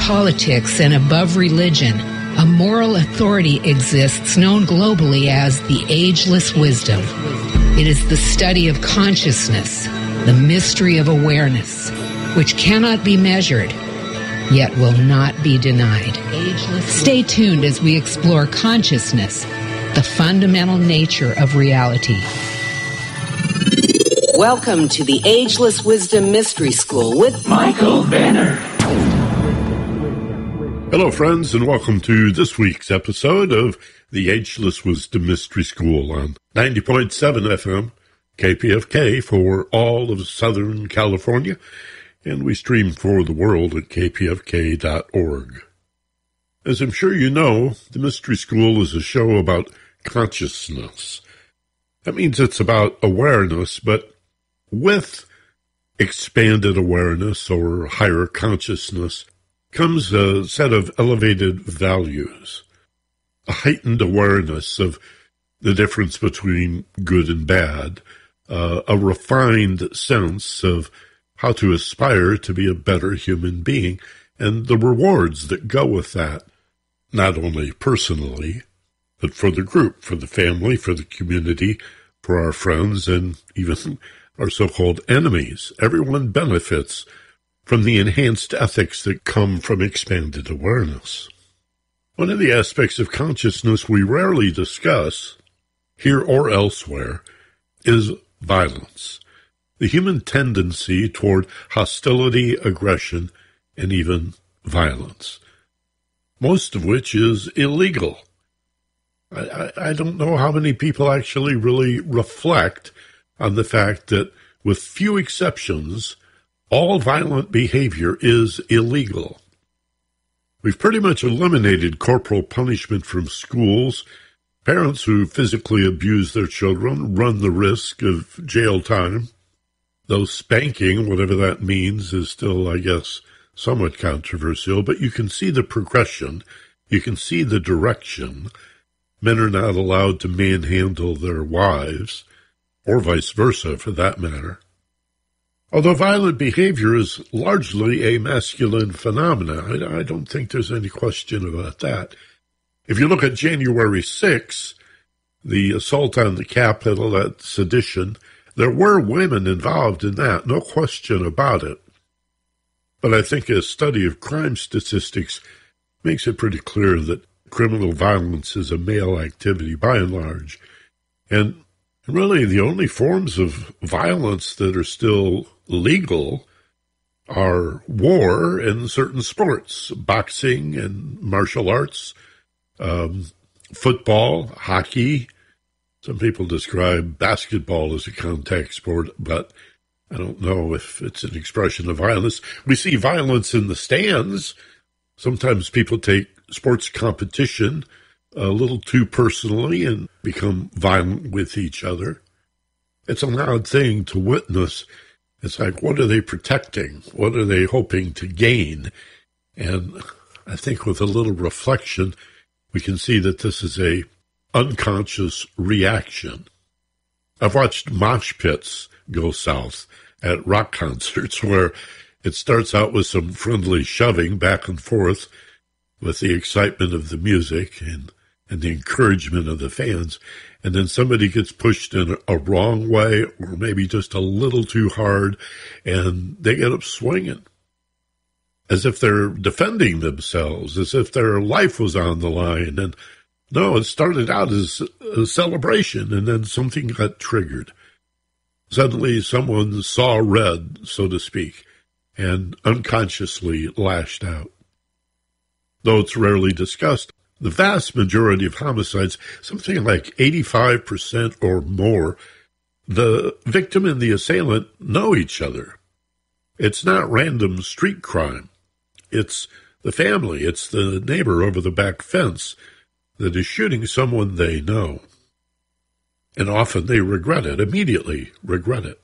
politics and above religion, a moral authority exists known globally as the Ageless Wisdom. It is the study of consciousness, the mystery of awareness, which cannot be measured, yet will not be denied. Stay tuned as we explore consciousness, the fundamental nature of reality. Welcome to the Ageless Wisdom Mystery School with Michael Benner. Hello, friends, and welcome to this week's episode of the Ageless Wisdom Mystery School on 90.7 FM, KPFK for all of Southern California, and we stream for the world at kpfk.org. As I'm sure you know, the Mystery School is a show about consciousness. That means it's about awareness, but with expanded awareness or higher consciousness comes a set of elevated values, a heightened awareness of the difference between good and bad, a refined sense of how to aspire to be a better human being, and the rewards that go with that, not only personally, but for the group, for the family, for the community, for our friends, and even our so-called enemies. Everyone benefits from the enhanced ethics that come from expanded awareness. One of the aspects of consciousness we rarely discuss, here or elsewhere, is violence. The human tendency toward hostility, aggression, and even violence, most of which is illegal. I don't know how many people actually really reflect on the fact that, with few exceptions, all violent behavior is illegal. We've pretty much eliminated corporal punishment from schools. Parents who physically abuse their children run the risk of jail time. Though spanking, whatever that means, is still, I guess, somewhat controversial, but you can see the progression. You can see the direction. Men are not allowed to manhandle their wives, or vice versa, for that matter. Although violent behavior is largely a masculine phenomenon, I don't think there's any question about that. If you look at January 6th, the assault on the Capitol, that sedition, there were women involved in that, no question about it. But I think a study of crime statistics makes it pretty clear that criminal violence is a male activity by and large. And really, the only forms of violence that are still legal are war and certain sports, boxing and martial arts, football, hockey. Some people describe basketball as a contact sport, but I don't know if it's an expression of violence. We see violence in the stands. Sometimes people take sports competition a little too personally and become violent with each other. It's an odd thing to witness. It's like, what are they protecting? What are they hoping to gain? And I think with a little reflection, we can see that this is a unconscious reaction. I've watched mosh pits go south at rock concerts where it starts out with some friendly shoving back and forth with the excitement of the music and the encouragement of the fans, and then somebody gets pushed in a wrong way or maybe just a little too hard, and they get up swinging as if they're defending themselves, as if their life was on the line. And no, it started out as a celebration, and then something got triggered. Suddenly someone saw red, so to speak, and unconsciously lashed out. Though it's rarely discussed, the vast majority of homicides, something like 85% or more, the victim and the assailant know each other. It's not random street crime. It's the family, it's the neighbor over the back fence that is shooting someone they know. And often they regret it, immediately regret it.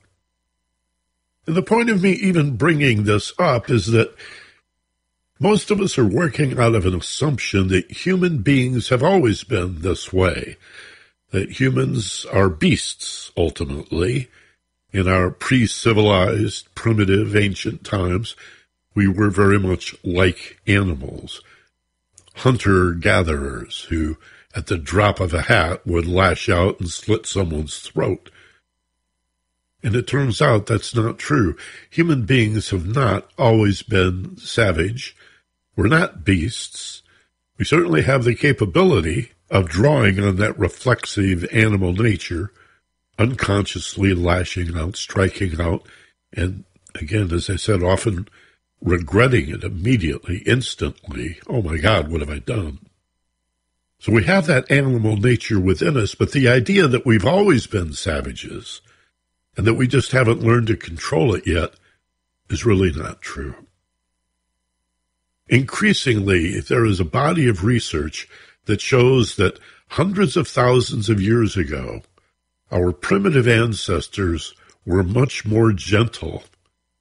And the point of me even bringing this up is that most of us are working out of an assumption that human beings have always been this way, that humans are beasts, ultimately, in our pre-civilized, primitive, ancient times, We were very much like animals, hunter-gatherers who, at the drop of a hat, would lash out and slit someone's throat. And it turns out that's not true. Human beings have not always been savage. We're not beasts. We certainly have the capability of drawing on that reflexive animal nature, unconsciously lashing out, striking out, and again, as I said, often regretting it immediately, instantly. Oh my God, what have I done? So we have that animal nature within us, but the idea that we've always been savages and that we just haven't learned to control it yet is really not true. Increasingly, there is a body of research that shows that hundreds of thousands of years ago, our primitive ancestors were much more gentle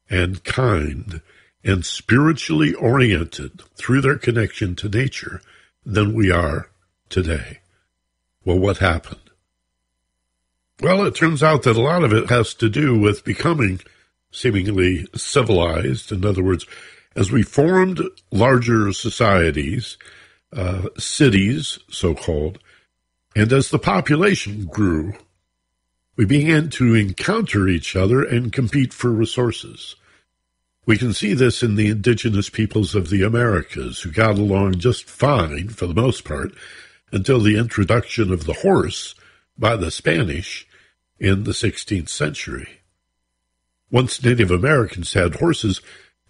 and kind and spiritually oriented through their connection to nature than we are today. Well, what happened? Well, it turns out that a lot of it has to do with becoming seemingly civilized. In other words, as we formed larger societies, cities, so-called, and as the population grew, we began to encounter each other and compete for resources. We can see this in the indigenous peoples of the Americas, who got along just fine, for the most part, until the introduction of the horse by the Spanish in the 16th century. Once Native Americans had horses,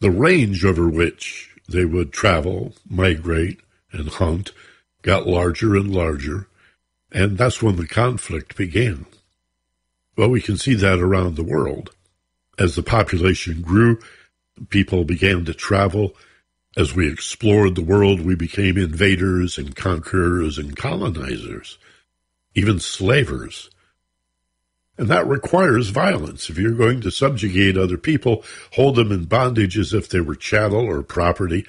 the range over which they would travel, migrate, and hunt got larger and larger, and that's when the conflict began. Well, we can see that around the world. As the population grew, people began to travel. As we explored the world, we became invaders and conquerors and colonizers, even slavers. And that requires violence. If you're going to subjugate other people, hold them in bondage as if they were chattel or property,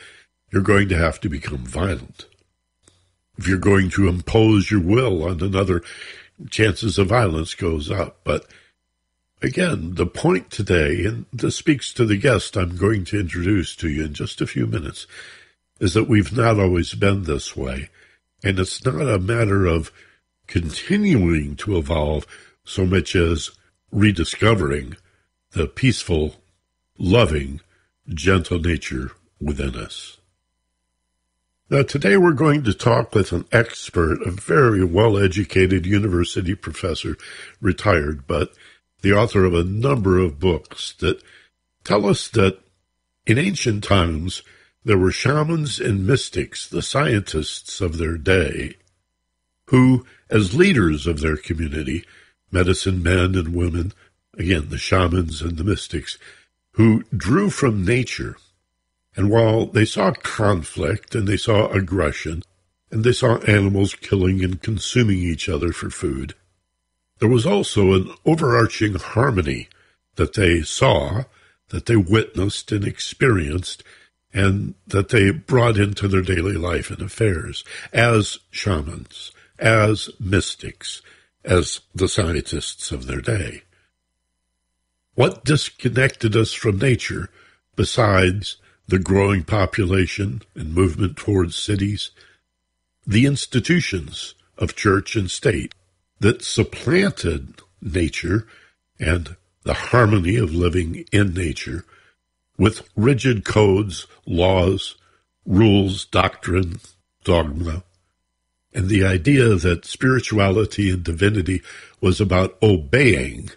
you're going to have to become violent. If you're going to impose your will on another, chances of violence goes up. But again, the point today, and this speaks to the guest I'm going to introduce to you in just a few minutes, is that we've not always been this way. And it's not a matter of continuing to evolve so much as rediscovering the peaceful, loving, gentle nature within us. Now, today we're going to talk with an expert, a very well-educated university professor, retired, but the author of a number of books that tell us that in ancient times there were shamans and mystics, the scientists of their day, who, as leaders of their community, medicine men and women, again, the shamans and the mystics, who drew from nature. And while they saw conflict and they saw aggression and they saw animals killing and consuming each other for food, there was also an overarching harmony that they saw, that they witnessed and experienced, and that they brought into their daily life and affairs as shamans, as mystics, as the scientists of their day. What disconnected us from nature, besides the growing population and movement towards cities, the institutions of church and state that supplanted nature and the harmony of living in nature with rigid codes, laws, rules, doctrine, dogma, and the idea that spirituality and divinity was about obeying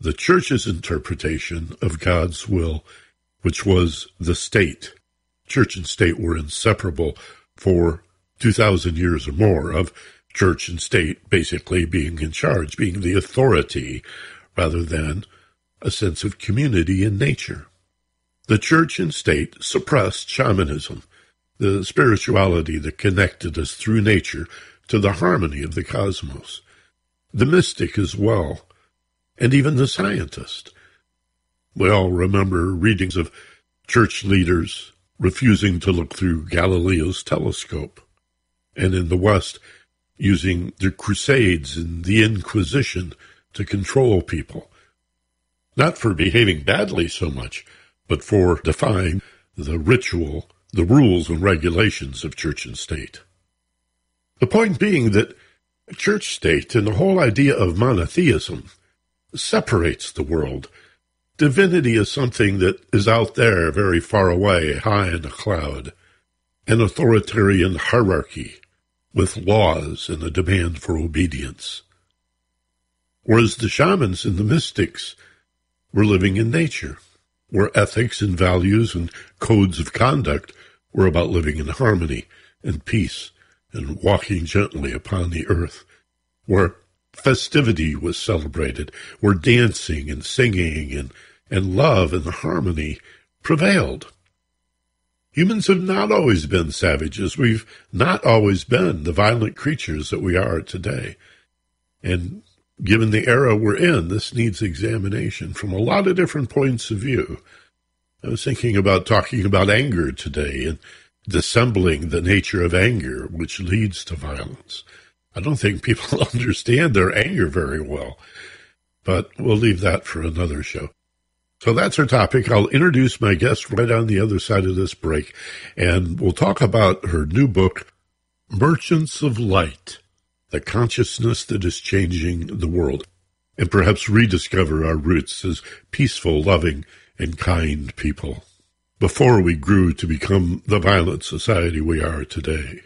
the church's interpretation of God's will, which was the state. Church and state were inseparable for 2,000 years or more, of church and state basically being in charge, being the authority, rather than a sense of community in nature. The church and state suppressed shamanism, the spirituality that connected us through nature to the harmony of the cosmos. The mystic as well, and even the scientist. We all remember readings of church leaders refusing to look through Galileo's telescope, and in the West, using the Crusades and the Inquisition to control people. Not for behaving badly so much, but for defying the ritual, the rules and regulations of church and state. The point being that church-state and the whole idea of monotheism separates the world. Divinity is something that is out there, very far away, high in a cloud, an authoritarian hierarchy with laws and a demand for obedience. Whereas the shamans and the mystics were living in nature, where ethics and values and codes of conduct were about living in harmony and peace and walking gently upon the earth, where festivity was celebrated, where dancing and singing and love and harmony prevailed. Humans have not always been savages. We've not always been the violent creatures that we are today. And given the era we're in, this needs examination from a lot of different points of view. I was thinking about talking about anger today and dissembling the nature of anger, which leads to violence. I don't think people understand their anger very well, but we'll leave that for another show. So that's our topic. I'll introduce my guest right on the other side of this break, and we'll talk about her new book, Merchants of Light, the consciousness that is changing the world, and perhaps rediscover our roots as peaceful, loving, and kind people before we grew to become the violent society we are today.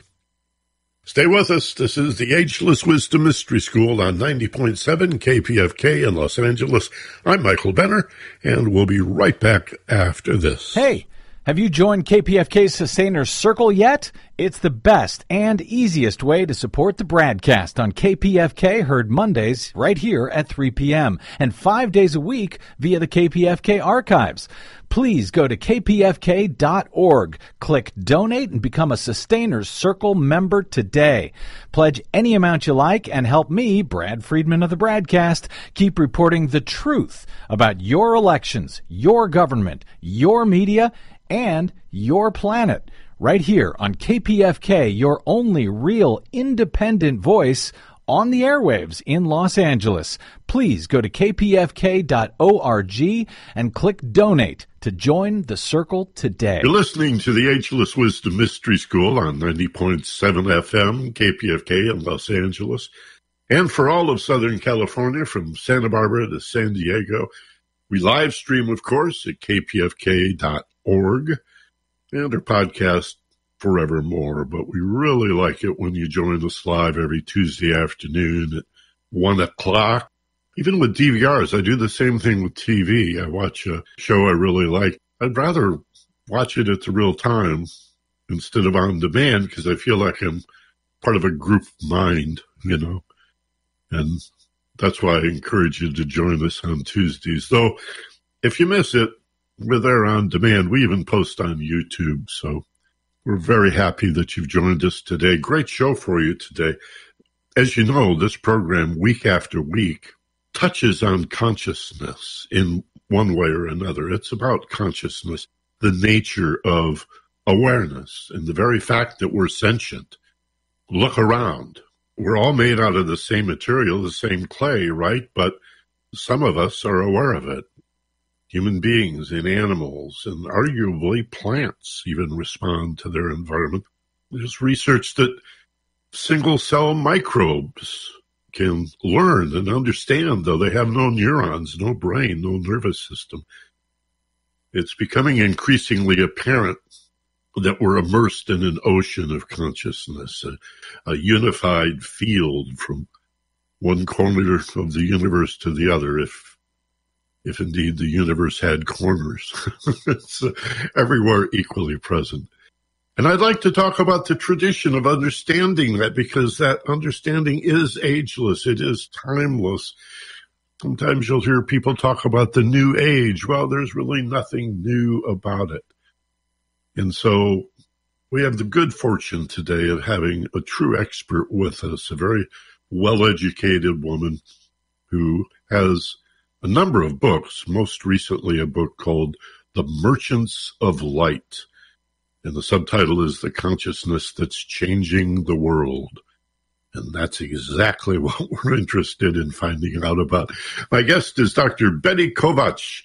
Stay with us. This is the Ageless Wisdom Mystery School on 90.7 KPFK in Los Angeles. I'm Michael Benner, and we'll be right back after this. Hey, have you joined KPFK's Sustainers Circle yet? It's the best and easiest way to support the broadcast on KPFK, heard Mondays right here at 3 p.m. and 5 days a week via the KPFK archives. Please go to kpfk.org, click Donate, and become a Sustainers Circle member today. Pledge any amount you like and help me, Brad Friedman of the Bradcast, keep reporting the truth about your elections, your government, your media, and your planet. Right here on KPFK, your only real independent voice on the airwaves in Los Angeles. Please go to kpfk.org and click Donate to join the circle today. You're listening to the Ageless Wisdom Mystery School on 90.7 FM, KPFK in Los Angeles. And for all of Southern California, from Santa Barbara to San Diego, we live stream, of course, at kpfk.org and our podcast forevermore. But we really like it when you join us live every Tuesday afternoon at 1 o'clock. Even with DVRs, I do the same thing with TV. I watch a show I really like. I'd rather watch it at the real time instead of on demand because I feel like I'm part of a group mind, And that's why I encourage you to join us on Tuesdays. Though, if you miss it, we're there on demand. We even post on YouTube. So we're very happy that you've joined us today. Great show for you today. As you know, this program, week after week, touches on consciousness in one way or another. It's about consciousness, the nature of awareness, and the very fact that we're sentient. Look around. We're all made out of the same material, the same clay, right? But some of us are aware of it. Human beings and animals and arguably plants even respond to their environment. There's research that single-cell microbes can learn and understand, though they have no neurons, no brain, no nervous system. It's becoming increasingly apparent that we're immersed in an ocean of consciousness, a unified field from one corner of the universe to the other, if indeed the universe had corners. It's everywhere equally present. And I'd like to talk about the tradition of understanding that, because that understanding is ageless. It is timeless. Sometimes you'll hear people talk about the new age. Well, there's really nothing new about it. And so we have the good fortune today of having a true expert with us, a very well-educated woman who has a number of books, most recently a book called The Merchants of Light. And the subtitle is The Consciousness That's Changing the World. And that's exactly what we're interested in finding out about. My guest is Dr. Betty Kovacs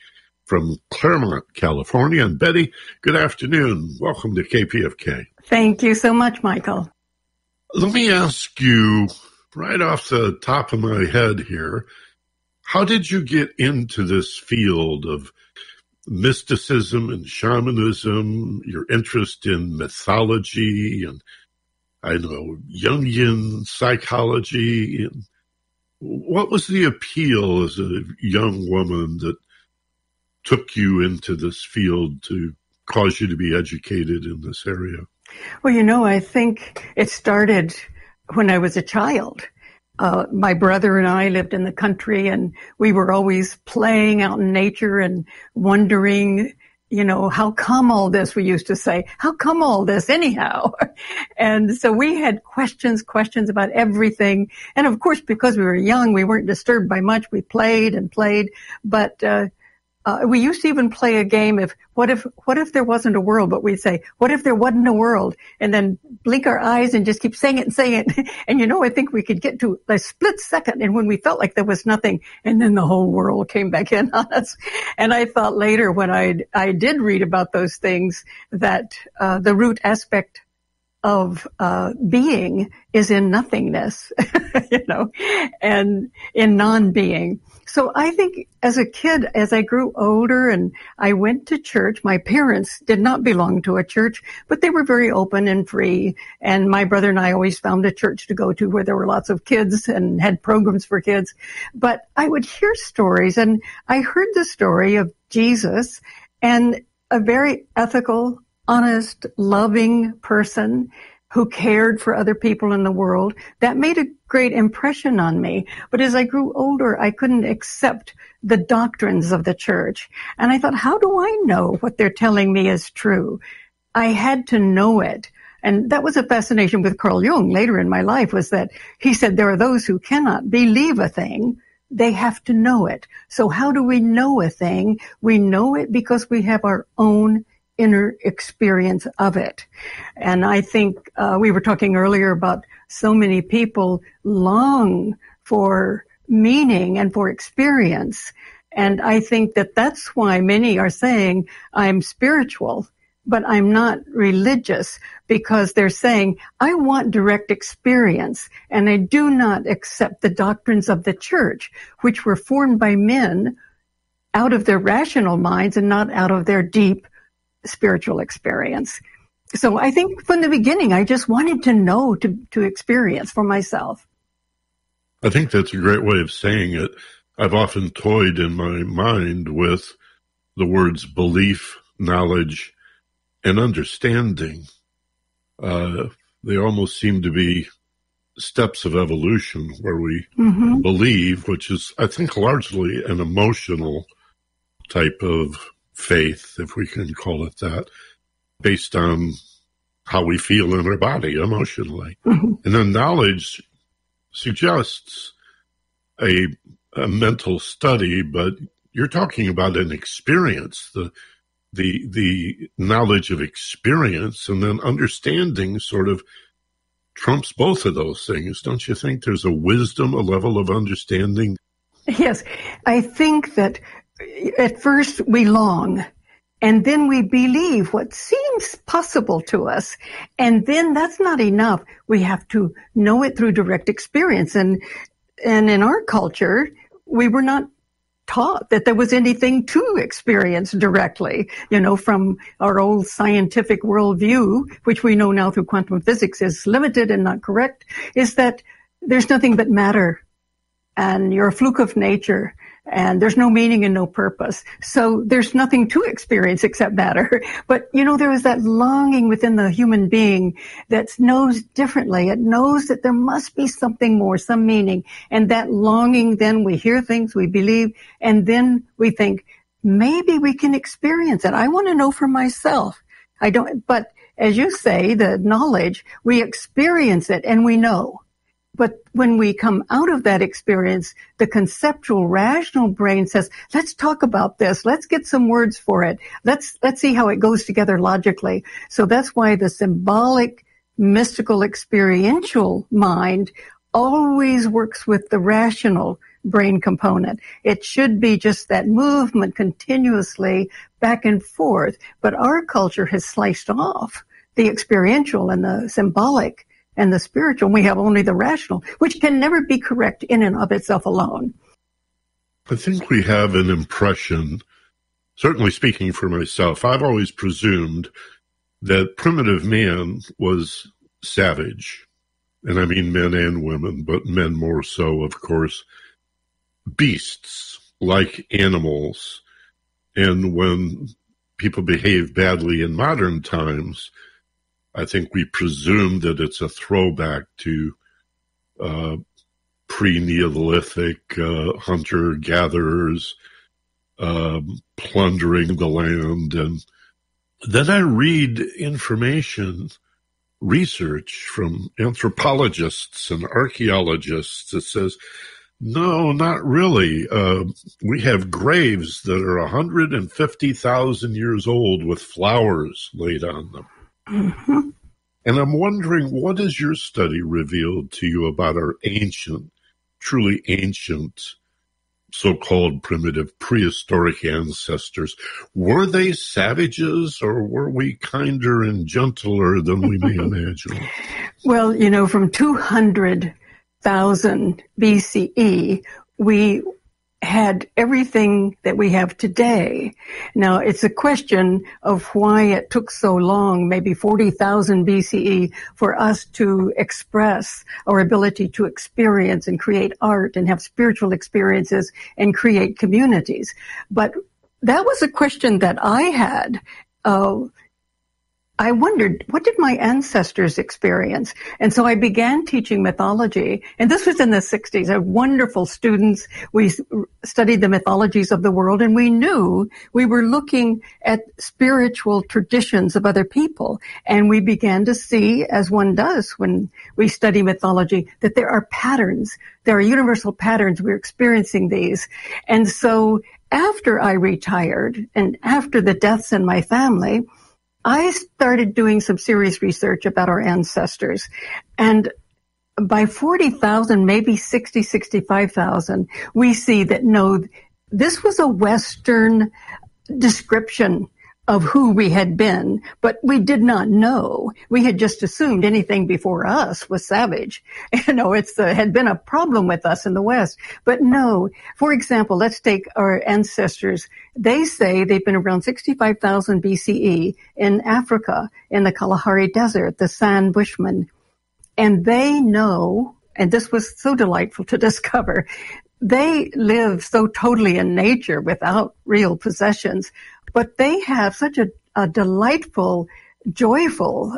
from Claremont, California. And Betty, good afternoon. Welcome to KPFK. Thank you so much, Michael. Let me ask you right off the top of my head here, how did you get into this field of mysticism and shamanism, your interest in mythology and, I know, Jungian psychology? And what was the appeal as a young woman that took you into this field to cause you to be educated in this area? Well, I think it started when I was a child. My brother and I lived in the country, and we were always playing out in nature and wondering, how come all this, we used to say, how come all this anyhow? And so we had questions about everything. And of course, because we were young, we weren't disturbed by much. We played and played, but we used to even play a game of what if there wasn't a world? But we'd say, what if there wasn't a world? And then blink our eyes and just keep saying it and saying it. And I think we could get to a split second, and when we felt like there was nothing, and then the whole world came back in on us. And I thought later when I did read about those things that the root aspect of being is in nothingness, and in non-being. So I think as a kid, as I grew older and I went to church, my parents did not belong to a church, but they were very open and free. And my brother and I always found a church to go to where there were lots of kids and had programs for kids. But I would hear stories, and I heard the story of Jesus, and a very ethical, honest, loving person who cared for other people in the world. That made a great impression on me. But as I grew older, I couldn't accept the doctrines of the church. And I thought, how do I know what they're telling me is true? I had to know it. And that was a fascination with Carl Jung later in my life, was that he said there are those who cannot believe a thing. They have to know it. So how do we know a thing? We know it because we have our own inner experience of it. And I think we were talking earlier about so many people long for meaning and for experience. And I think that that's why many are saying, I'm spiritual, but I'm not religious, because they're saying, I want direct experience, and I do not accept the doctrines of the church, which were formed by men out of their rational minds and not out of their deep spiritual experience. So I think from the beginning, I just wanted to know, to experience for myself. I think that's a great way of saying it. I've often toyed in my mind with the words belief, knowledge, and understanding. They almost seem to be steps of evolution where we believe, which is, I think, largely an emotional type of faith, if we can call it that, based on how we feel in our body emotionally. And then knowledge suggests a mental study, but you're talking about an experience, the knowledge of experience, and then understanding sort of trumps both of those things. Don't you think there's a wisdom, a level of understanding? Yes, I think that at first we long, and then we believe what seems possible to us. And then that's not enough. We have to know it through direct experience. And in our culture, we were not taught that there was anything to experience directly, from our old scientific worldview, which we know now through quantum physics is limited and not correct, is that there's nothing but matter, and you're a fluke of nature, and there's no meaning and no purpose. So there's nothing to experience except matter. But, there is that longing within the human being that knows differently. It knows that there must be something more, some meaning. And that longing, then we hear things, we believe, and then we think, maybe we can experience it. I want to know for myself. But as you say, the knowledge, we experience it and we know. But when we come out of that experience, the conceptual, rational brain says, let's talk about this. Let's get some words for it. Let's see how it goes together logically. So that's why the symbolic, mystical, experiential mind always works with the rational, brain component. It should be just that movement continuously back and forth. But our culture has sliced off the experiential and the symbolic and the spiritual. We have only the rational, which can never be correct in and of itself alone. I think we have an impression, certainly speaking for myself, I've always presumed that primitive man was savage. And I mean men and women, but men more so, of course. Beasts, like animals. And when people behave badly in modern times, I think we presume that it's a throwback to pre-Neolithic hunter-gatherers plundering the land. And then I read information, research from anthropologists and archaeologists that says, no, not really. We have graves that are 150,000 years old with flowers laid on them. Mm-hmm. And I'm wondering, what has your study revealed to you about our ancient, truly ancient, so-called primitive prehistoric ancestors? Were they savages, or were we kinder and gentler than we may imagine? Well, from 200,000 BCE, we had everything that we have today. Now, it's a question of why it took so long, maybe 40,000 BCE, for us to express our ability to experience and create art and have spiritual experiences and create communities. But that was a question that I had. I wondered, what did my ancestors experience? And so I began teaching mythology. And this was in the 60s. I had wonderful students. We studied the mythologies of the world, and we knew we were looking at spiritual traditions of other people. And we began to see, as one does when we study mythology, that there are patterns. There are universal patterns. We're experiencing these. And so after I retired and after the deaths in my family, I started doing some serious research about our ancestors. And by 40,000, maybe 60, 65,000, we see that, no, this was a Western description of who we had been, but we did not know. We had just assumed anything before us was savage. It had been a problem with us in the West. But no, for example, let's take our ancestors. They say they've been around 65,000 BCE in Africa, in the Kalahari Desert, the San Bushmen. And they know, and this was so delightful to discover, they live so totally in nature without real possessions, but they have such a delightful, joyful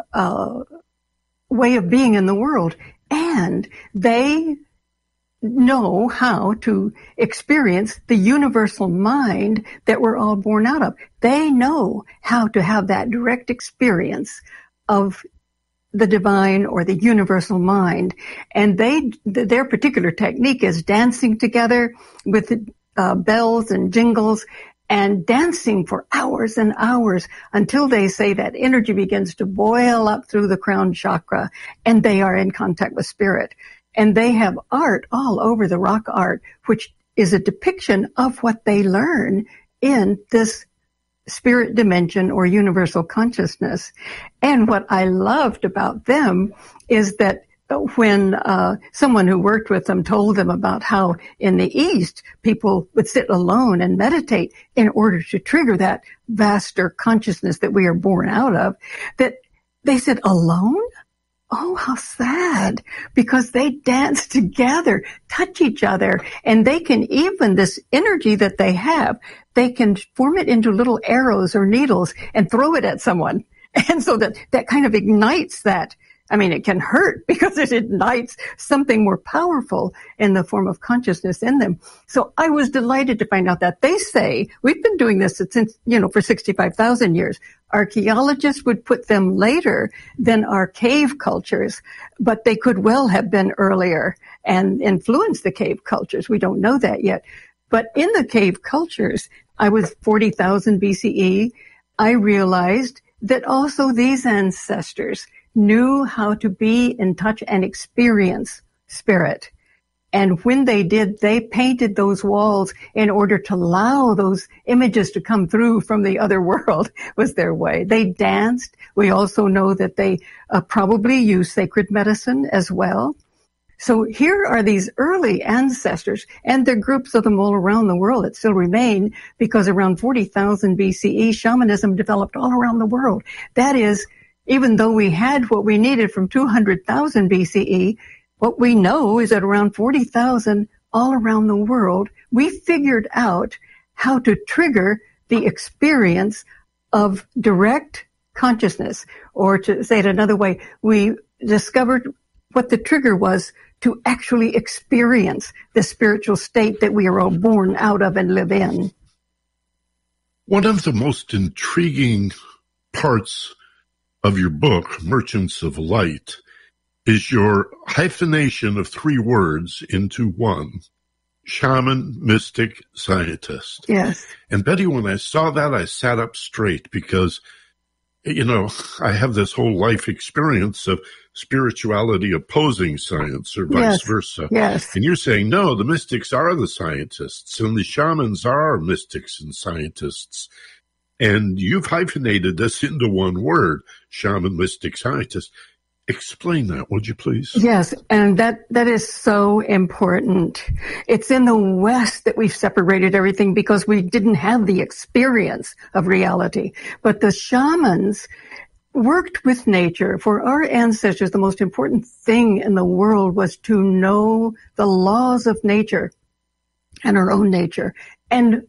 way of being in the world. And they know how to experience the universal mind that we're all born out of. They know how to have that direct experience of the divine or the universal mind. And their particular technique is dancing together with bells and jingles and dancing for hours and hours until they say that energy begins to boil up through the crown chakra and they are in contact with spirit. And they have art all over the rock art, which is a depiction of what they learn in this spirit dimension or universal consciousness. And what I loved about them is that when someone who worked with them told them about how in the East people would sit alone and meditate in order to trigger that vaster consciousness that we are born out of, that they said, alone? Oh, how sad, because they dance together, touch each other, and they can even, this energy that they have, they can form it into little arrows or needles and throw it at someone. And so that kind of ignites that. I mean, it can hurt because it ignites something more powerful in the form of consciousness in them. So I was delighted to find out that they say, we've been doing this since, for 65,000 years. Archaeologists would put them later than our cave cultures, but they could well have been earlier and influenced the cave cultures. We don't know that yet. But in the cave cultures, I was 40,000 BCE. I realized that also these ancestors knew how to be in touch and experience spirit. And when they did, they painted those walls in order to allow those images to come through from the other world, was their way. They danced. We also know that they probably used sacred medicine as well. So here are these early ancestors, and there are groups of them all around the world that still remain, because around 40,000 BCE, shamanism developed all around the world. That is, even though we had what we needed from 200,000 BCE, what we know is that around 40,000 all around the world, we figured out how to trigger the experience of direct consciousness. Or to say it another way, we discovered what the trigger was to actually experience the spiritual state that we are all born out of and live in. One of the most intriguing parts of your book, Merchants of Light, is your hyphenation of 3 words into one: shaman, mystic, scientist. Yes. And Betty, when I saw that, I sat up straight, because, I have this whole life experience of spirituality opposing science, or vice versa. Yes. And you're saying, no, the mystics are the scientists, and the shamans are mystics and scientists. And you've hyphenated this into one word: shaman, mystic, scientist. Explain that, would you please? Yes, and that is so important. It's in the West that we've separated everything because we didn't have the experience of reality. But the shamans worked with nature. For our ancestors, the most important thing in the world was to know the laws of nature and our own nature, and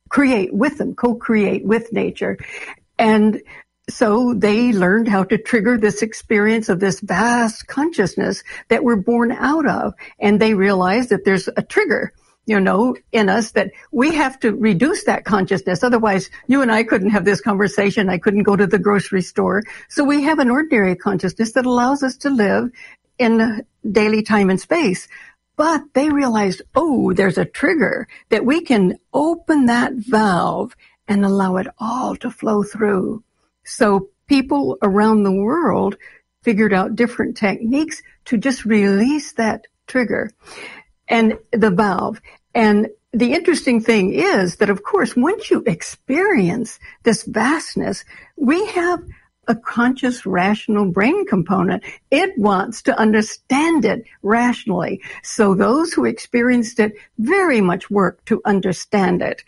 create with them, co-create with nature. And so they learned how to trigger this experience of this vast consciousness that we're born out of. And they realized that there's a trigger, in us, that we have to reduce that consciousness. Otherwise, you and I couldn't have this conversation. I couldn't go to the grocery store. So we have an ordinary consciousness that allows us to live in daily time and space. But they realized, there's a trigger that we can open that valve and allow it all to flow through. So people around the world figured out different techniques to just release that trigger and the valve. And the interesting thing is that, of course, once you experience this vastness, we have a conscious, rational brain component. It wants to understand it rationally. So those who experienced it very much worked to understand it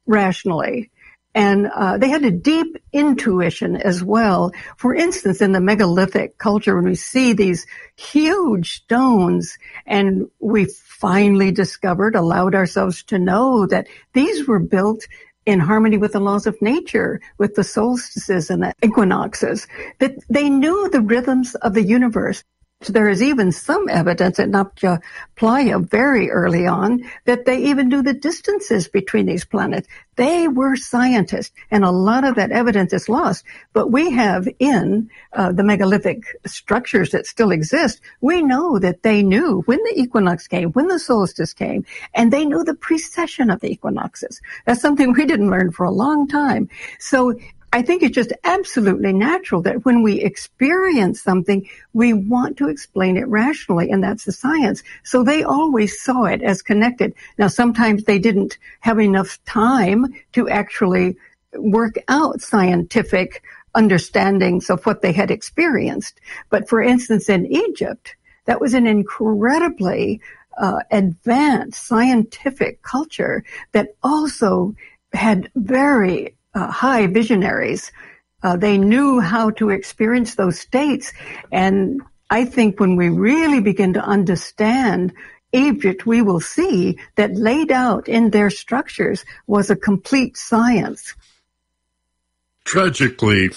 rationally. And they had a deep intuition as well. For instance, in the megalithic culture, when we see these huge stones, and we finally allowed ourselves to know that these were built in harmony with the laws of nature, with the solstices and the equinoxes, that they knew the rhythms of the universe. So there is even some evidence at Napa Playa very early on that they even knew the distances between these planets. They were scientists, and a lot of that evidence is lost. But we have in the megalithic structures that still exist, we know that they knew when the equinox came, when the solstice came, and they knew the precession of the equinoxes. That's something we didn't learn for a long time. So I think it's just absolutely natural that when we experience something, we want to explain it rationally, and that's the science. So they always saw it as connected. Now, sometimes they didn't have enough time to actually work out scientific understandings of what they had experienced. But for instance, in Egypt, that was an incredibly advanced scientific culture that also had very high visionaries. They knew how to experience those states. And I think when we really begin to understand Egypt, we will see that laid out in their structures was a complete science. Tragically,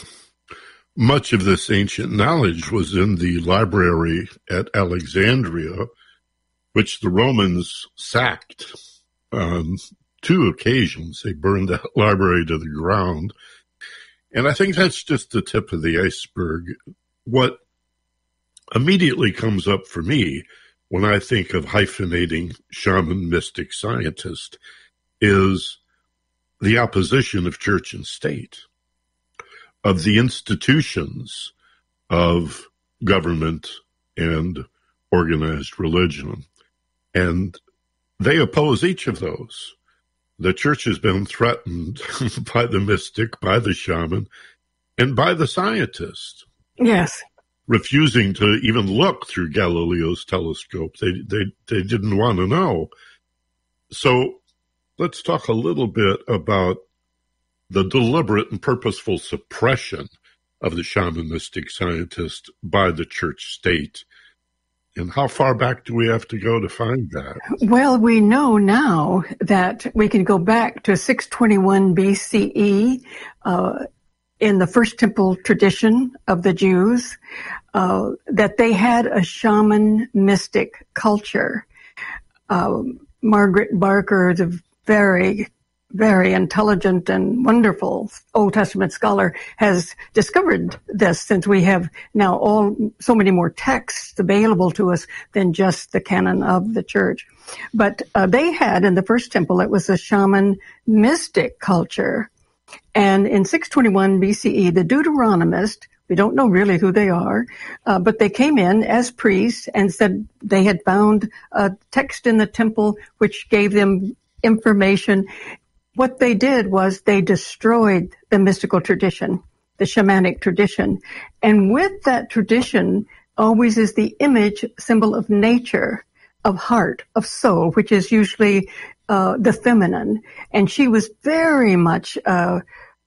much of this ancient knowledge was in the library at Alexandria, which the Romans sacked on 2 occasions. They burned that library to the ground. And I think that's just the tip of the iceberg. What immediately comes up for me when I think of hyphenating shaman, mystic, scientist is the opposition of church and state, of the institutions of government and organized religion. And they oppose each of those. The church has been threatened by the mystic, by the shaman, and by the scientist. Yes. Refusing to even look through Galileo's telescope. They didn't want to know. So let's talk a little bit about the deliberate and purposeful suppression of the shaman-mystic scientist by the church state. And how far back do we have to go to find that? Well, we know now that we can go back to 621 BCE in the First Temple tradition of the Jews, that they had a shaman-mystic culture. Margaret Barker, the very, very intelligent and wonderful Old Testament scholar, has discovered this, since we have now so many more texts available to us than just the canon of the church. But they had, in the First Temple, it was a shaman-mystic culture. And in 621 BCE, the Deuteronomists, we don't know really who they are, but they came in as priests and said they had found a text in the temple which gave them information. What they did was they destroyed the mystical tradition, the shamanic tradition. And with that tradition always is the image, symbol of nature, of heart, of soul, which is usually the feminine. And she was very much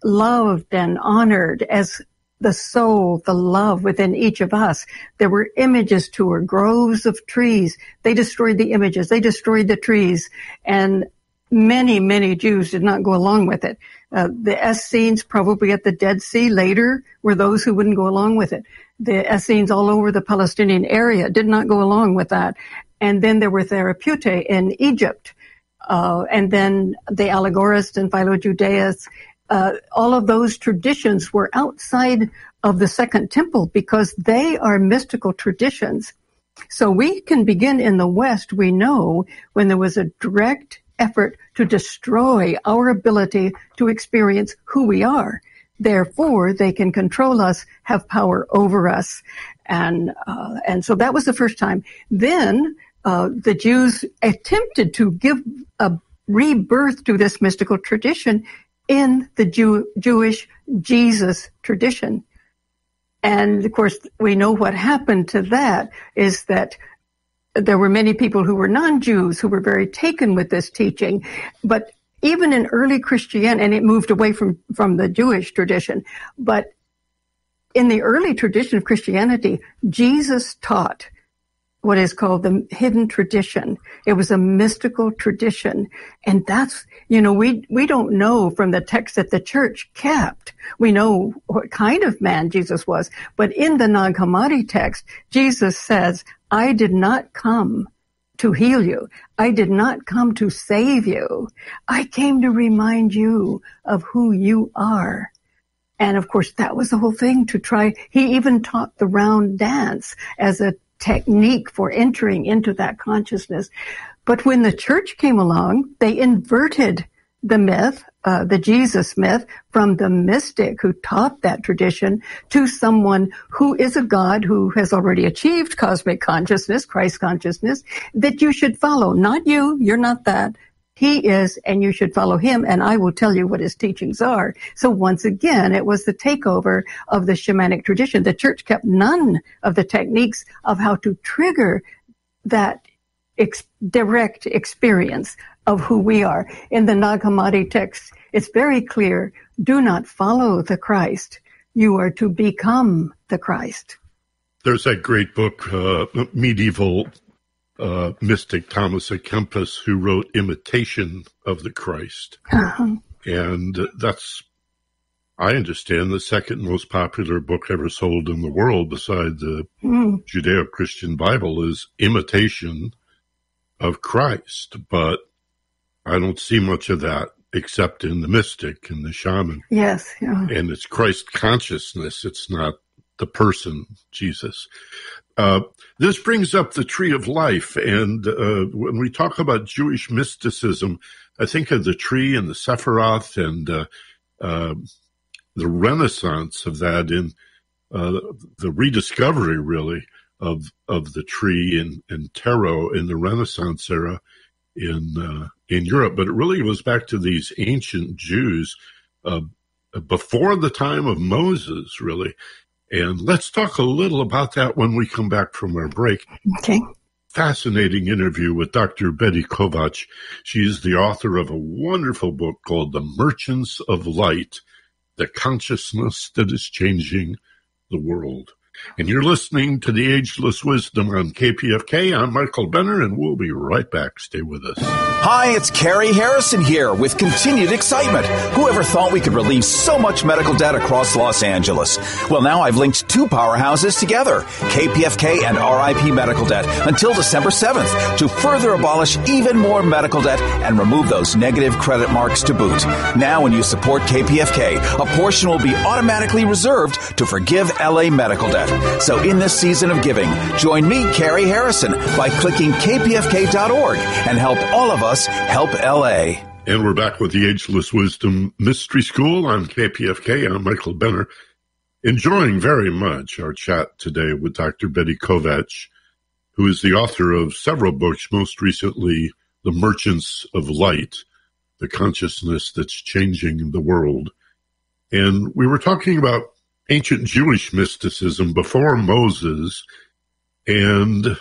loved and honored as the soul, the love within each of us. There were images to her, groves of trees. They destroyed the images. They destroyed the trees. And many, many Jews did not go along with it. The Essenes, probably at the Dead Sea later, were those who wouldn't go along with it. The Essenes all over the Palestinian area did not go along with that. And then there were Therapeutae in Egypt. And then the Allegorists and Philo-Judaeus. All of those traditions were outside of the Second Temple because they are mystical traditions. So we can begin in the West, we know, when there was a direct effort to destroy our ability to experience who we are. Therefore, they can control us, have power over us. And so that was the first time. Then the Jews attempted to give a rebirth to this mystical tradition in the Jewish Jesus tradition. And of course, we know what happened to that is that there were many people who were non-Jews who were very taken with this teaching. But even in early Christianity, and it moved away from the Jewish tradition, but in the early tradition of Christianity, Jesus taught what is called the hidden tradition. It was a mystical tradition. And that's, we don't know from the text that the church kept. We know what kind of man Jesus was. But in the Nag Hammadi text, Jesus says, I did not come to heal you. I did not come to save you. I came to remind you of who you are. And of course, that was the whole thing to try. He even taught the round dance as a technique for entering into that consciousness. But when the church came along, they inverted the myth, the Jesus myth, from the mystic who taught that tradition to someone who is a God who has already achieved cosmic consciousness, Christ consciousness, that you should follow. Not you, you're not that. He is, and you should follow him, and I will tell you what his teachings are. So once again, it was the takeover of the shamanic tradition. The church kept none of the techniques of how to trigger that direct experience of who we are. In the Nag Hammadi text, it's very clear, do not follow the Christ. You are to become the Christ. There's that great book, medieval mystic Thomas à Kempis, who wrote Imitation of the Christ. Uh-huh. And that's, I understand, the second most popular book ever sold in the world beside the Judeo-Christian Bible is Imitation of Christ. But I don't see much of that except in the mystic and the shaman. Yes. Yeah. And it's Christ consciousness. It's not the person, Jesus. This brings up the tree of life. And when we talk about Jewish mysticism, I think of the tree and the Sephiroth and the renaissance of that in the rediscovery, really, of the tree and tarot in the Renaissance era in Europe, but it really goes back to these ancient Jews before the time of Moses, really. And let's talk a little about that when we come back from our break. Okay. Fascinating interview with Dr. Betty Kovacs. She is the author of a wonderful book called The Merchants of Light, The Consciousness That Is Changing the World. And you're listening to The Ageless Wisdom on KPFK. I'm Michael Benner, and we'll be right back. Stay with us. Hi, it's Carrie Harrison here with continued excitement. Whoever thought we could relieve so much medical debt across Los Angeles? Well, now I've linked two powerhouses together, KPFK and RIP Medical Debt, until December 7th to further abolish even more medical debt and remove those negative credit marks to boot. Now, when you support KPFK, a portion will be automatically reserved to forgive LA medical debt. So in this season of giving, join me, Carrie Harrison, by clicking kpfk.org and help all of us help LA. And we're back with the Ageless Wisdom Mystery School on KPFK. I'm Michael Benner, enjoying very much our chat today with Dr. Betty Kovacs, who is the author of several books, most recently The Merchants of Light, The Consciousness That's Changing the World. And we were talking about ancient Jewish mysticism before Moses, and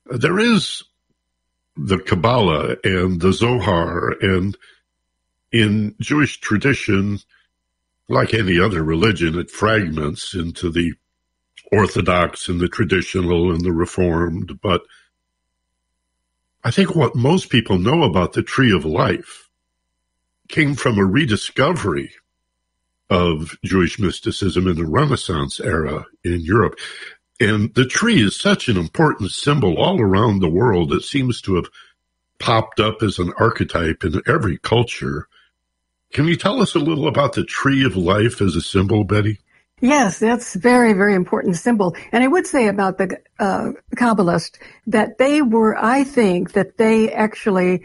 there is the Kabbalah and the Zohar, and in Jewish tradition, like any other religion, it fragments into the Orthodox and the traditional and the Reformed. But I think what most people know about the Tree of Life came from a rediscovery of Jewish mysticism in the Renaissance era in Europe. And the tree is such an important symbol all around the world. It seems to have popped up as an archetype in every culture. Can you tell us a little about the Tree of Life as a symbol, Betty? Yes, that's very, very important symbol. And I would say about the Kabbalists that I think that they actually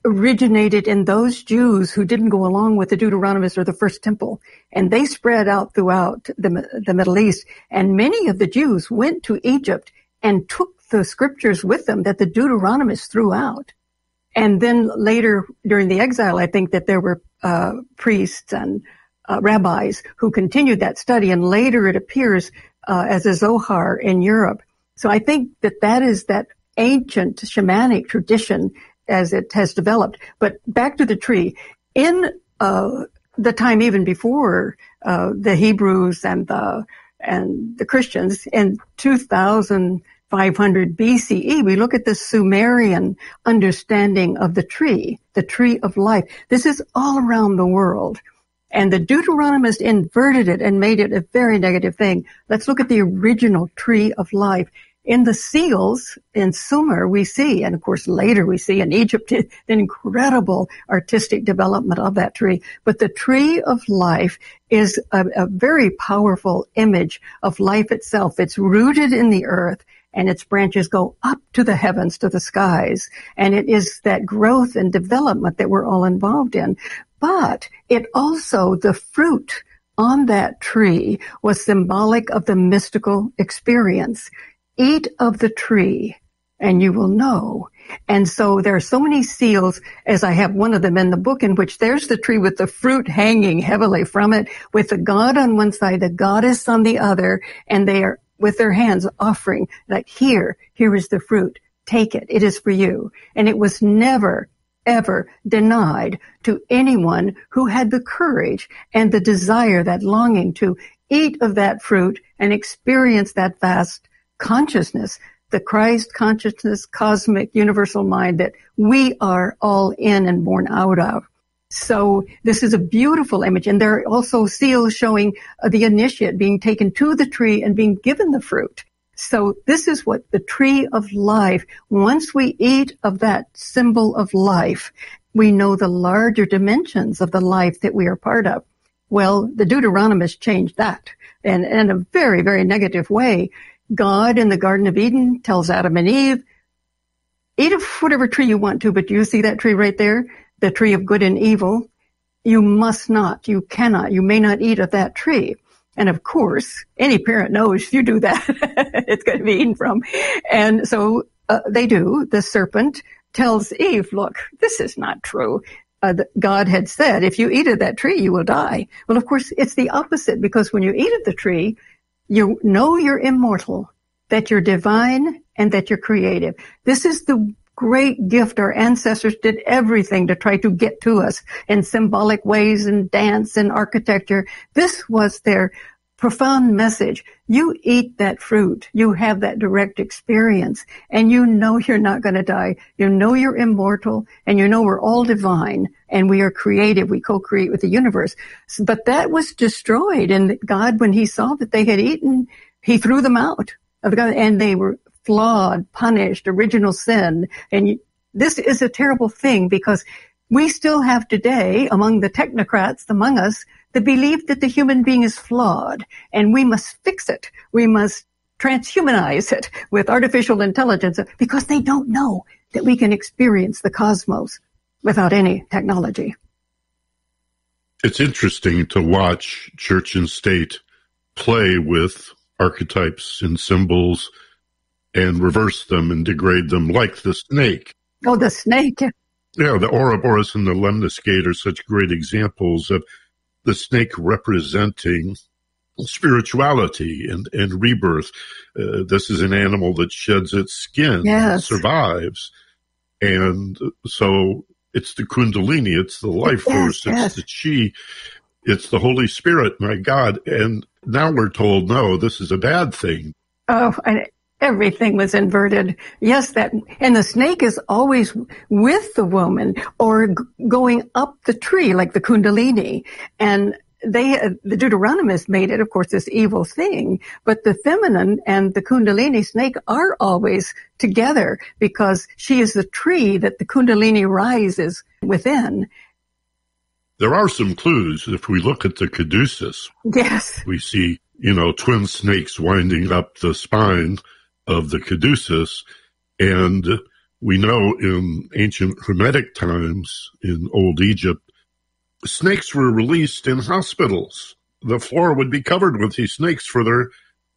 originated in those Jews who didn't go along with the Deuteronomists or the First Temple. And they spread out throughout the Middle East. And many of the Jews went to Egypt and took the scriptures with them that the Deuteronomists threw out. And then later, during the exile, I think that there were priests and rabbis who continued that study. And later it appears as a Zohar in Europe. So I think that is that ancient shamanic tradition as it has developed. But back to the tree. In the time even before the Hebrews and the Christians, in 2500 BCE, we look at the Sumerian understanding of the tree of life. This is all around the world. And the Deuteronomists inverted it and made it a very negative thing. Let's look at the original tree of life. In the seals in Sumer, we see, and of course later we see in Egypt, the incredible artistic development of that tree. But the tree of life is a very powerful image of life itself. It's rooted in the earth, and its branches go up to the heavens, to the skies. And it is that growth and development that we're all involved in. But it also, the fruit on that tree was symbolic of the mystical experience. Eat of the tree, and you will know. And so there are so many seals, as I have one of them in the book, in which there's the tree with the fruit hanging heavily from it, with the god on one side, the goddess on the other, and they are with their hands offering, like, here is the fruit. Take it. It is for you. And it was never, ever denied to anyone who had the courage and the desire, that longing to eat of that fruit and experience that vast consciousness, the Christ consciousness, cosmic, universal mind that we are all in and born out of. So this is a beautiful image. And there are also seals showing the initiate being taken to the tree and being given the fruit. So this is what the tree of life, once we eat of that symbol of life, we know the larger dimensions of the life that we are part of. Well, the Deuteronomists changed that in a very, very negative way. God in the Garden of Eden tells Adam and Eve, eat of whatever tree you want to, but do you see that tree right there? The tree of good and evil. You must not, you cannot, you may not eat of that tree. And of course, any parent knows if you do that, it's going to be eaten from. And so they do. The serpent tells Eve, look, this is not true. God had said, if you eat of that tree, you will die. Well, of course, it's the opposite, because when you eat of the tree, you know you're immortal, that you're divine, and that you're creative. This is the great gift. Our ancestors did everything to try to get to us in symbolic ways, and dance and architecture. This was their profound message. You eat that fruit, you have that direct experience, and you know you're not going to die. You know you're immortal, and you know we're all divine, and we are creative. We co-create with the universe. But that was destroyed, and God, when he saw that they had eaten, he threw them out of God, and they were flawed, punished, original sin. And this is a terrible thing, because we still have today, among the technocrats among us, the belief that the human being is flawed, and we must fix it. We must transhumanize it with artificial intelligence, because they don't know that we can experience the cosmos without any technology. It's interesting to watch church and state play with archetypes and symbols and reverse them and degrade them, like the snake. Oh, the snake. Yeah, the Ouroboros and the lemniscate are such great examples of the snake representing spirituality and rebirth. This is an animal that sheds its skin, yes, survives. And so it's the Kundalini, it's the life force, it's the Chi, it's the Holy Spirit, my God. And now we're told, no, this is a bad thing. Oh, everything was inverted. Yes, and the snake is always with the woman, or going up the tree like the Kundalini. And the Deuteronomists made it, of course, this evil thing. But the feminine and the Kundalini snake are always together, because she is the tree that the Kundalini rises within. There are some clues. If we look at the caduceus, yes, we see, twin snakes winding up the spine of the caduceus. And we know in ancient Hermetic times in Old Egypt, snakes were released in hospitals. The floor would be covered with these snakes for their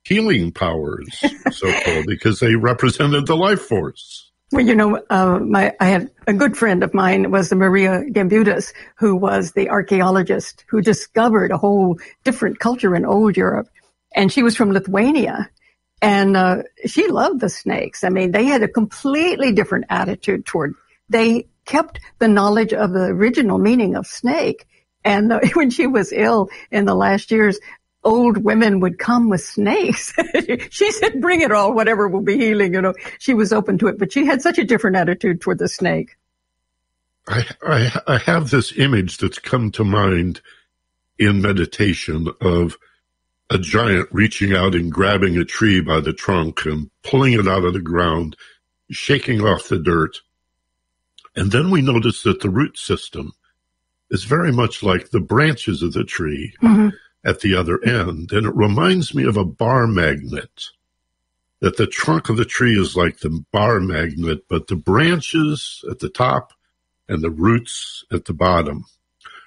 healing powers, so-called, because they represented the life force. Well, I had a good friend of mine was the Maria Gambutas, who was the archaeologist who discovered a whole different culture in old Europe. And she was from Lithuania. And she loved the snakes. I mean, they had a completely different attitude toward. They kept the knowledge of the original meaning of snake. And when she was ill in the last years, old women would come with snakes. She said, bring it all, whatever will be healing. She was open to it, but she had such a different attitude toward the snake. I have this image that's come to mind in meditation of a giant reaching out and grabbing a tree by the trunk and pulling it out of the ground, shaking off the dirt. And then we notice that the root system is very much like the branches of the tree at the other end. And it reminds me of a bar magnet, that the trunk of the tree is like the bar magnet, but the branches at the top and the roots at the bottom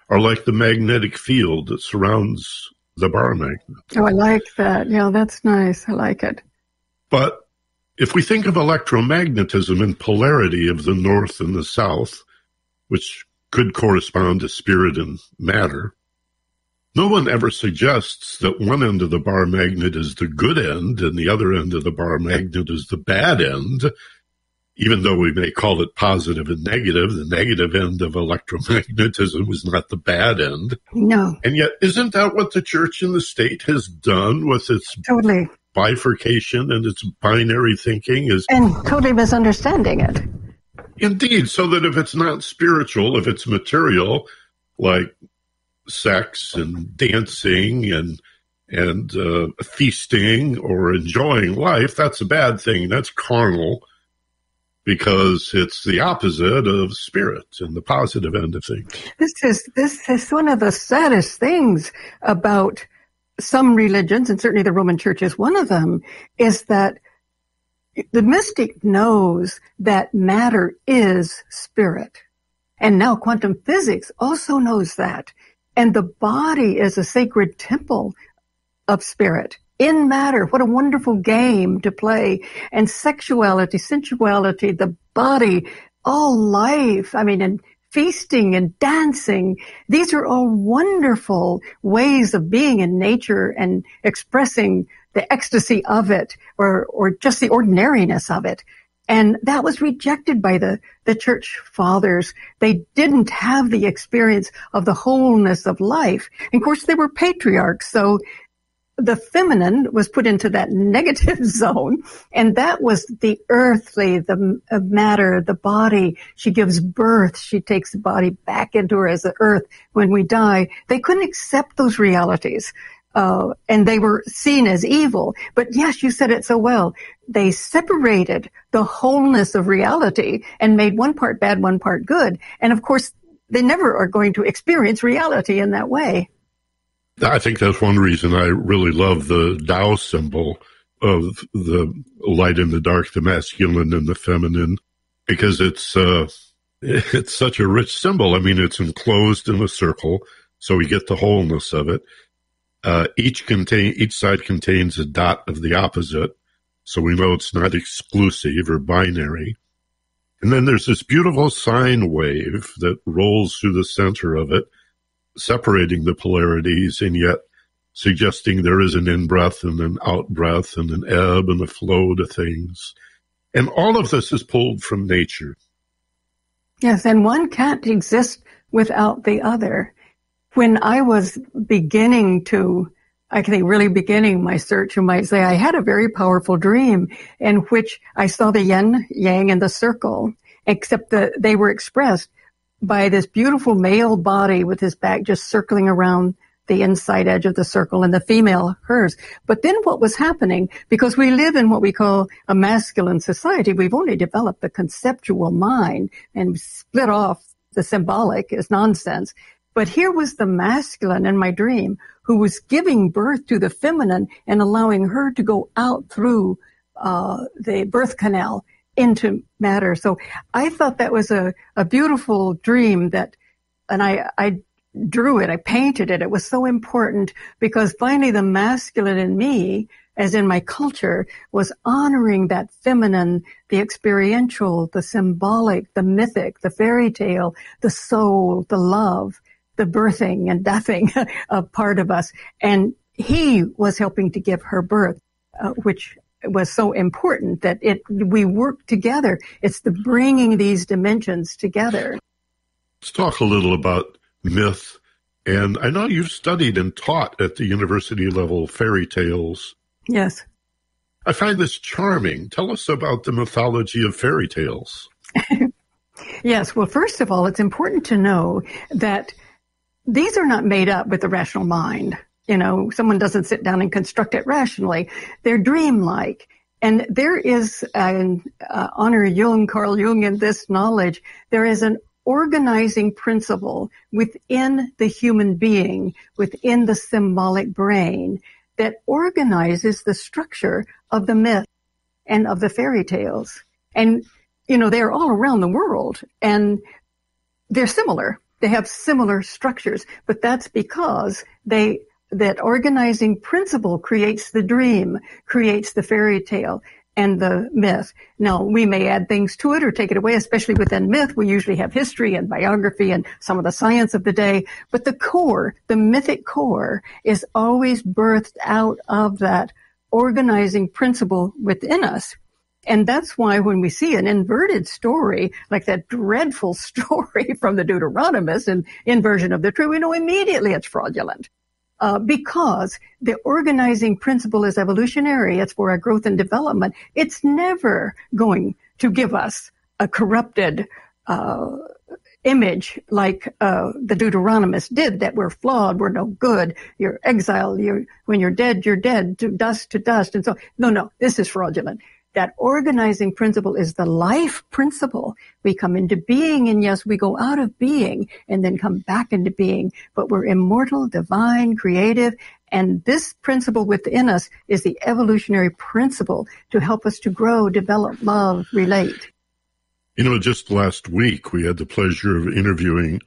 are like the magnetic field that surrounds the bar magnet. Oh, I like that. Yeah, that's nice. I like it. But if we think of electromagnetism and polarity of the north and the south, which could correspond to spirit and matter, no one ever suggests that one end of the bar magnet is the good end and the other end of the bar magnet is the bad end. Even though we may call it positive and negative, the negative end of electromagnetism is not the bad end. No. And yet, isn't that what the church and the state has done with its totally bifurcation and its binary thinking? And totally misunderstanding it. Indeed, so that if it's not spiritual, if it's material, like sex and dancing and feasting or enjoying life, that's a bad thing. That's carnal, because it's the opposite of spirit and the positive end of things. This is one of the saddest things about some religions, and certainly the Roman Church is one of them, is that the mystic knows that matter is spirit. And now quantum physics also knows that. And the body is a sacred temple of spirit in matter. What a wonderful game to play. And sexuality, sensuality, the body, all life. I mean, and feasting and dancing. These are all wonderful ways of being in nature and expressing the ecstasy of it, or just the ordinariness of it. And that was rejected by the church fathers. They didn't have the experience of the wholeness of life. And of course, they were patriarchs. So the feminine was put into that negative zone. And that was the earthly, the matter, the body. She gives birth. She takes the body back into her as the earth when we die. They couldn't accept those realities. And they were seen as evil. But yes, you said it so well. They separated the wholeness of reality and made one part bad, one part good. And of course, they never are going to experience reality in that way. I think that's one reason I really love the Tao symbol of the light and the dark, the masculine and the feminine, because it's such a rich symbol. I mean, it's enclosed in a circle, so we get the wholeness of it. Each side contains a dot of the opposite, so we know it's not exclusive or binary. And then there's this beautiful sine wave that rolls through the center of it, separating the polarities and yet suggesting there is an in-breath and an out-breath and an ebb and a flow to things. And all of this is pulled from nature. Yes, and one can't exist without the other. When I was beginning my search, you might say, I had a very powerful dream in which I saw the yin, yang, and the circle, except that they were expressed by this beautiful male body with his back just circling around the inside edge of the circle, and the female hers. But then what was happening, because we live in what we call a masculine society, we've only developed the conceptual mind and split off the symbolic as nonsense. But here was the masculine in my dream who was giving birth to the feminine and allowing her to go out through the birth canal into matter. So I thought that was a beautiful dream and I drew it, I painted it. It was so important because finally the masculine in me, as in my culture, was honoring that feminine, the experiential, the symbolic, the mythic, the fairy tale, the soul, the love, the birthing and deathing of part of us. And he was helping to give her birth, which was so important that we work together. It's the bringing these dimensions together. Let's talk a little about myth. And I know you've studied and taught at the university level fairy tales. Yes. I find this charming. Tell us about the mythology of fairy tales. Yes. Well, first of all, it's important to know that these are not made up with the rational mind. You know, someone doesn't sit down and construct it rationally. They're dreamlike. And there is honor Carl Jung in this knowledge. There is an organizing principle within the human being, within the symbolic brain, that organizes the structure of the myth and of the fairy tales. And, you know, they're all around the world and they're similar. They have similar structures, but that's because that organizing principle creates the dream, creates the fairy tale and the myth. Now, we may add things to it or take it away, especially within myth. We usually have history and biography and some of the science of the day, but the core, the mythic core, is always birthed out of that organizing principle within us. And that's why when we see an inverted story, like that dreadful story from the Deuteronomist, an inversion of the truth, we know immediately it's fraudulent. Because the organizing principle is evolutionary. It's for our growth and development. It's never going to give us a corrupted image like the Deuteronomist did, that we're flawed, we're no good, you're exiled, when you're dead, to dust. And so, no, this is fraudulent. That organizing principle is the life principle. We come into being, and yes, we go out of being and then come back into being, but we're immortal, divine, creative, and this principle within us is the evolutionary principle to help us to grow, develop, love, relate. You know, just last week, we had the pleasure of interviewing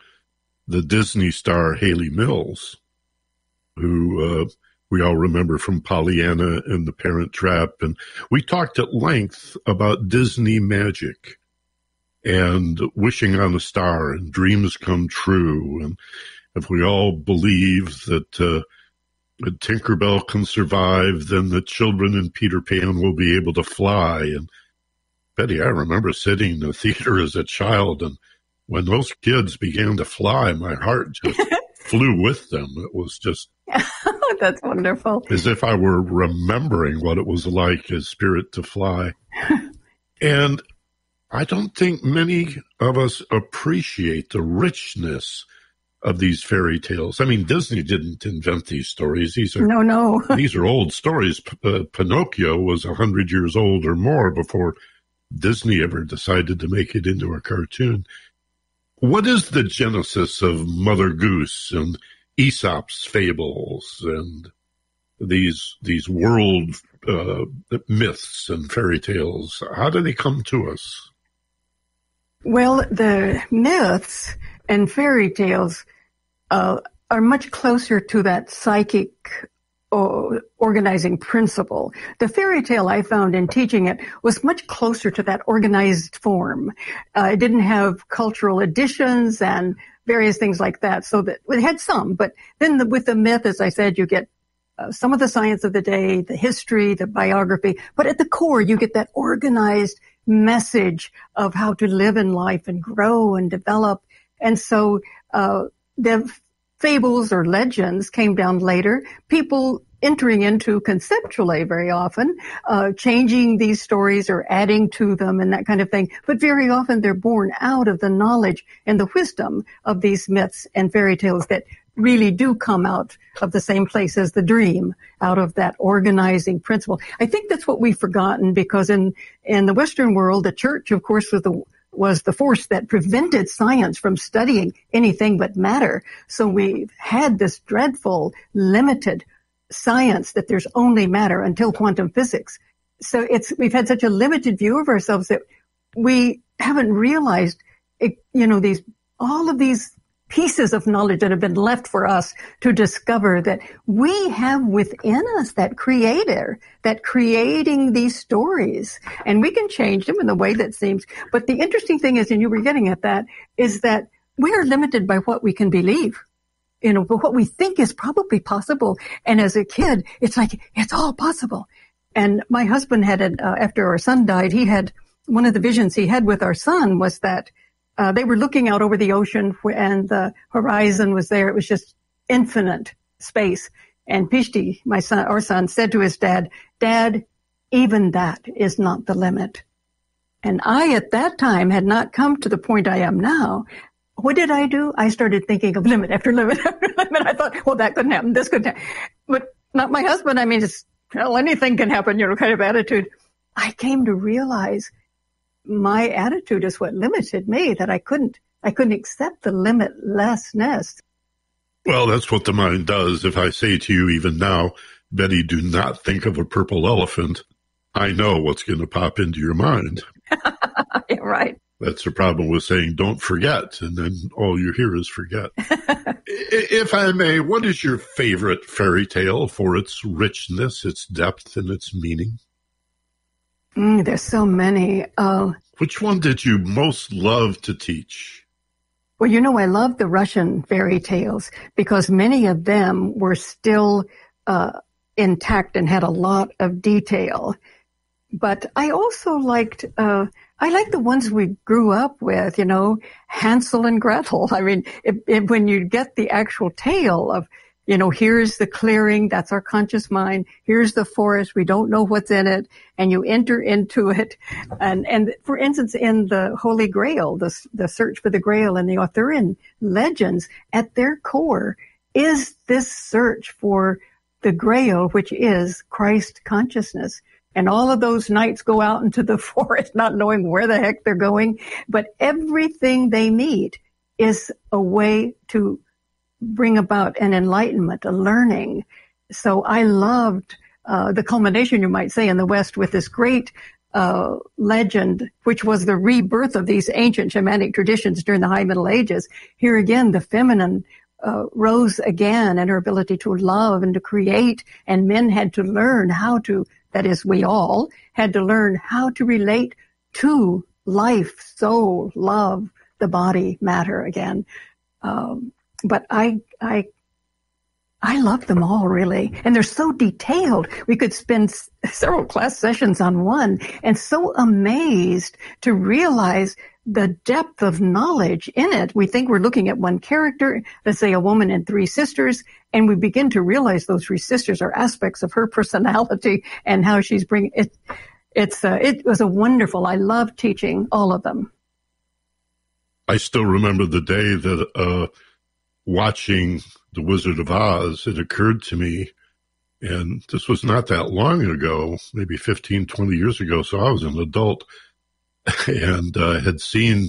the Disney star Haley Mills, who we all remember from Pollyanna and The Parent Trap. And we talked at length about Disney magic and wishing on a star and dreams come true. And if we all believe that Tinkerbell can survive, then the children in Peter Pan will be able to fly. And Betty, I remember sitting in the theater as a child, and when those kids began to fly, my heart just flew with them. It was just... That's wonderful. As if I were remembering what it was like as spirit to fly. And I don't think many of us appreciate the richness of these fairy tales. I mean, Disney didn't invent these stories. These are no. These are old stories. Pinocchio was 100 years old or more before Disney ever decided to make it into a cartoon. What is the genesis of Mother Goose and Aesop's fables and these world myths and fairy tales? How do they come to us? Well, the myths and fairy tales are much closer to that psychic organizing principle. The fairy tale I found in teaching it was much closer to that organized form. It didn't have cultural additions and various things like that. So that it had some, but then with the myth, as I said, you get some of the science of the day, the history, the biography, but at the core, you get that organized message of how to live in life and grow and develop. And so the fables or legends came down later, people entering into conceptually very often, changing these stories or adding to them and that kind of thing. But very often they're born out of the knowledge and the wisdom of these myths and fairy tales that really do come out of the same place as the dream, out of that organizing principle. I think that's what we've forgotten, because in the Western world, the church, of course, was the force that prevented science from studying anything but matter. So we've had this dreadful, limited science that there's only matter until quantum physics. So we've had such a limited view of ourselves that we haven't realized all of these pieces of knowledge that have been left for us to discover that we have within us that creator, that creating these stories, and we can change them in the way that seems. But the interesting thing is, and you were getting at that, is that we are limited by what we can believe, but what we think is probably possible. And as a kid, it's like, it's all possible. And my husband had after our son died, he had one of the visions he had with our son was that they were looking out over the ocean and the horizon was there. It was just infinite space. And Pishti, our son, said to his dad, "Dad, even that is not the limit." And I, at that time, had not come to the point I am now. What did I do? I started thinking of limit after limit after limit. I thought, well, that couldn't happen. This couldn't happen. But not my husband. I mean, anything can happen, kind of attitude. I came to realize my attitude is what limited me, that I couldn't accept the limitlessness. Well, that's what the mind does. If I say to you even now, Betty, do not think of a purple elephant, I know what's going to pop into your mind. Yeah, right. That's the problem with saying don't forget, and then all you hear is forget. If I may, what is your favorite fairy tale for its richness, its depth, and its meaning? There's so many. Which one did you most love to teach? Well, I love the Russian fairy tales because many of them were still intact and had a lot of detail. But I also liked the ones we grew up with, Hansel and Gretel. I mean, when you get the actual tale of, here's the clearing, that's our conscious mind. Here's the forest, we don't know what's in it, and you enter into it. And for instance, in the Holy Grail, the search for the Grail and the Arthurian legends, at their core is this search for the Grail, which is Christ consciousness. And all of those knights go out into the forest not knowing where the heck they're going, but everything they meet is a way to bring about an enlightenment, a learning. So I loved the culmination, you might say, in the West with this great legend, which was the rebirth of these ancient shamanic traditions during the High Middle Ages. Here again, the feminine rose again, and her ability to love and to create. And men had to learn how to, that is, we all had to learn how to relate to life, soul, love, the body, matter again. But I love them all, really. And they're so detailed. We could spend several class sessions on one, and so amazed to realize the depth of knowledge in it. We think we're looking at one character, let's say a woman and three sisters, and we begin to realize those three sisters are aspects of her personality and how she's bringing it. It was a wonderful, I love teaching all of them. I still remember the day that watching The Wizard of Oz, it occurred to me, and this was not that long ago, maybe 15, 20 years ago, so I was an adult and had seen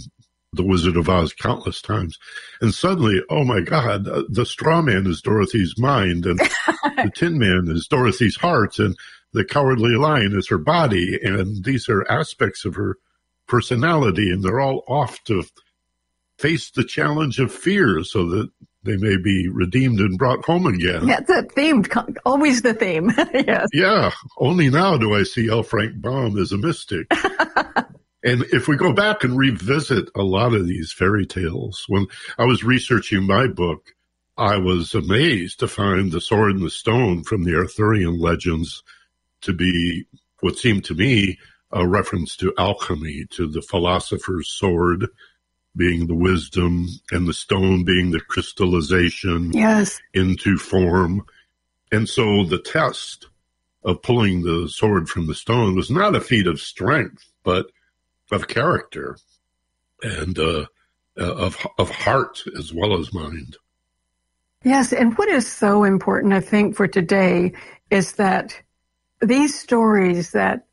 The Wizard of Oz countless times. And suddenly, oh my God, the straw man is Dorothy's mind, and the Tin Man is Dorothy's heart, and the Cowardly Lion is her body, and these are aspects of her personality, and they're all off to face the challenge of fear so that they may be redeemed and brought home again. Yeah, the theme, always the theme. Yes. Yeah, only now do I see L. Frank Baum as a mystic. And if we go back and revisit a lot of these fairy tales, when I was researching my book, I was amazed to find the sword and the stone from the Arthurian legends to be what seemed to me a reference to alchemy, to the philosopher's sword being the wisdom and the stone being the crystallization into form. And so the test of pulling the sword from the stone was not a feat of strength, but of character and of heart as well as mind. Yes, and what is so important, I think, for today is that these stories that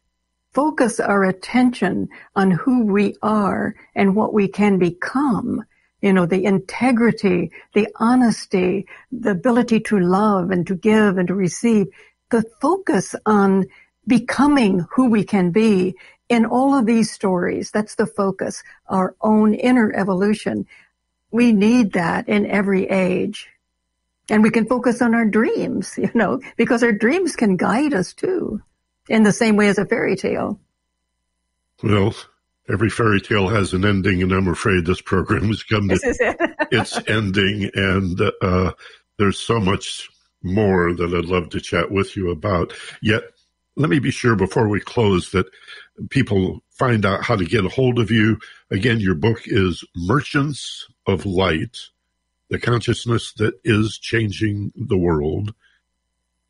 focus our attention on who we are and what we can become, you know, the integrity, the honesty, the ability to love and to give and to receive, the focus on becoming who we can be in all of these stories. That's the focus, our own inner evolution. We need that in every age. And we can focus on our dreams, you know, because our dreams can guide us too, in the same way as a fairy tale. Well, every fairy tale has an ending, and I'm afraid this program has come to its ending. And there's so much more that I'd love to chat with you about. Yet, let me be sure before we close that people find out how to get a hold of you. Again, your book is Merchants of Light, the consciousness that is changing the world.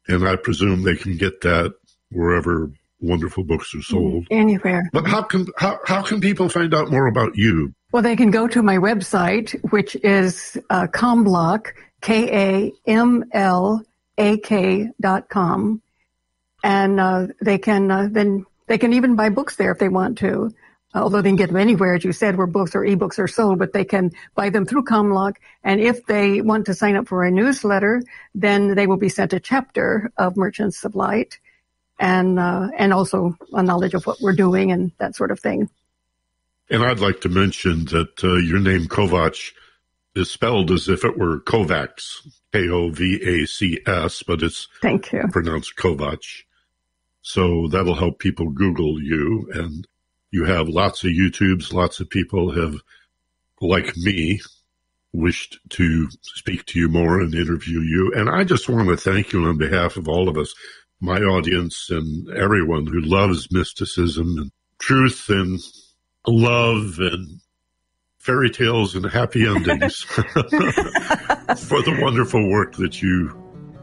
And I presume they can get that wherever wonderful books are sold. Anywhere. But how can people find out more about you? Well, they can go to my website, which is Kamlak, KAMLAK.com. And they can even buy books there if they want to. Although they can get them anywhere, as you said, where books or ebooks are sold, but they can buy them through Kamlak. And if they want to sign up for a newsletter, then they will be sent a chapter of Merchants of Light, and also a knowledge of what we're doing and that sort of thing. And I'd like to mention that your name Kovacs is spelled as if it were Kovacs, Kovacs, but it's pronounced Kovacs. So that'll help people Google you. And you have lots of YouTubes. Lots of people have, like me, wished to speak to you more and interview you. And I just want to thank you on behalf of all of us, my audience and everyone who loves mysticism and truth and love and fairy tales and happy endings for the wonderful work that you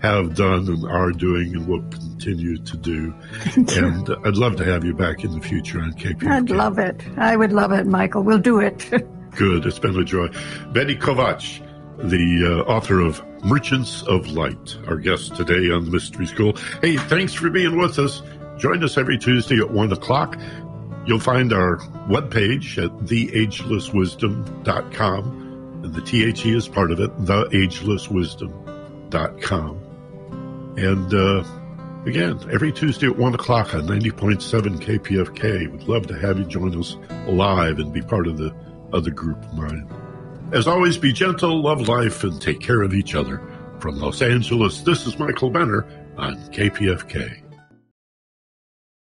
have done and are doing and will continue to do. And I'd love to have you back in the future on KPFK. I'd love it. I would love it, Michael. We'll do it. Good. It's been a joy. Betty Kovacs, the author of Merchants of Light, our guest today on the Mystery School. Hey, thanks for being with us. Join us every Tuesday at 1 o'clock. You'll find our webpage at theagelesswisdom.com. And the THE is part of it, theagelesswisdom.com. And again, every Tuesday at 1 o'clock on 90.7 KPFK. We'd love to have you join us live and be part of the group of mine. As always, be gentle, love life, and take care of each other. From Los Angeles, this is Michael Benner on KPFK.